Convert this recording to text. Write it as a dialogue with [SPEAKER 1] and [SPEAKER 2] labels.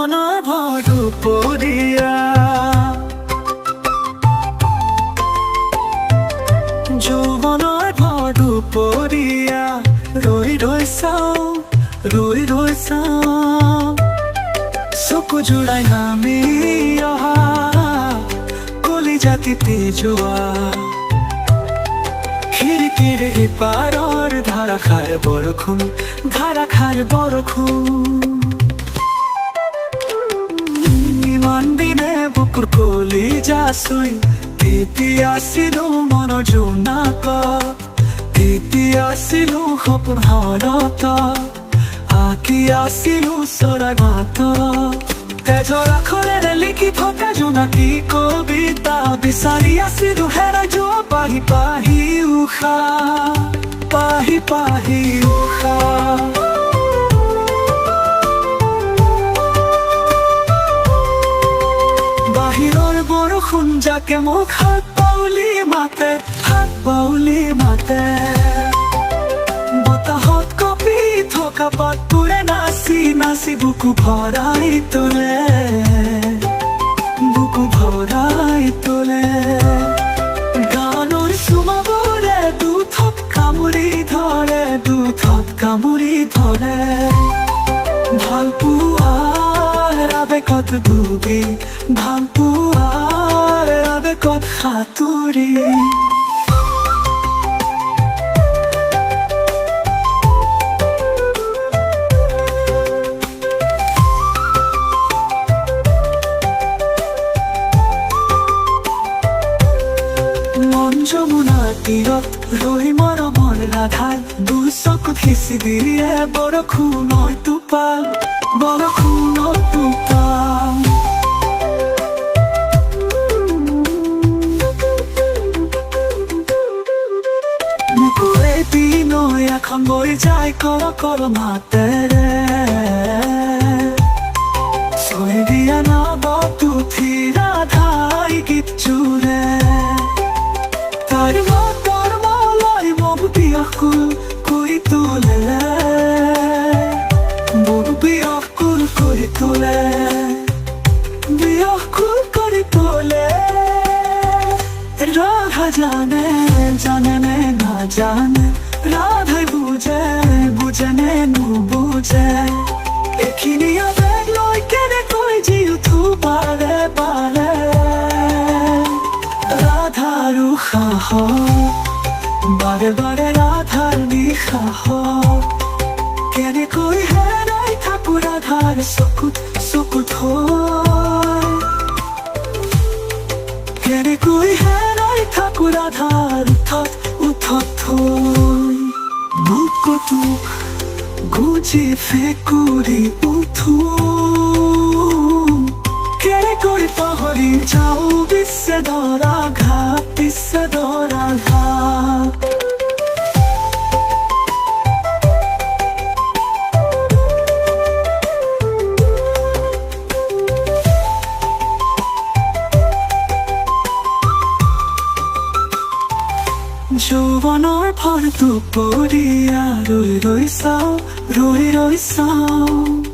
[SPEAKER 1] যৌৱনৰ ভৰ দুপৰীয়া যৌৱনৰ ভৰ দুপৰীয়া ৰৈ ৰৈ চাওঁ ৰৈ ৰৈ চাওঁ চকু জোৰাই নামি অহা কলিজাতিতে যোৱা খিৰিকীৰ সিপাৰৰ ধাৰাসাৰ বৰষুণ ইমান দিনে বুকুৰ কলিজা চুই তেতিয়া আছিলো মনৰ জোনাকত তেতিয়া আছিলো সপোন হৰত আঁকি আছিলো চৰাইৰ মাতত তেজৰ আখৰেৰে লিখি থকা জোনাকী কবিতা বিচাৰি আছিলো হেৰাই যোৱা পাহি পাহি উষা পাহি পাহি উষা বাহিৰৰ বৰষুণ যাকে মোক হাত বাউলি মাতে বতাহত কঁপি থকা পাতবোৰে নাচি নাচি বুকু ভৰাই তোলে গানৰ চুমাবোৰে দুঠত কামুৰি ধৰে ভাল পোৱাৰ আৱেগত ডুবি ভাল পোৱাৰ আৱেগত সাঁতুৰি যমুনাৰ তীৰত ৰৈ মৰমৰ ৰাধাৰ দুচকুত সিঁচি দিয়ে বৰষুণৰ টোপাল মুকুৰেদি নৈ এখন বৈ যায় কৰ মাতেৰে চৈ দিয়া নাৱত উঠি ৰাধাই গীত জোৰে তার মতৰ মলাই মন বিয়াকুল কৰি তোলে মন বিয়াকুল কৰি তোলে রাধা জানে নে নাজানে রাধাই বুজে নে নুবুজে এইখিনি আবেগ লৈ কেনেকৈ জিউঠো বাৰে বাৰে রাধার উষাহ বাৰে বাৰে ৰাধাৰ নিশাহ কেনেকৈ হেৰাই থাকো ৰাধাৰ চকুত কেনেকৈ হেৰাই থাকো ৰাধাৰ উঠত বুকুটো গুজি ফেকুৰি উঠো কেনেকৈ পাহৰি যাওঁ বিচ্ছেদৰ আঘাত যৌৱনৰ ভৰ দুপৰীয়া ৰৈ ৰৈ চাওঁ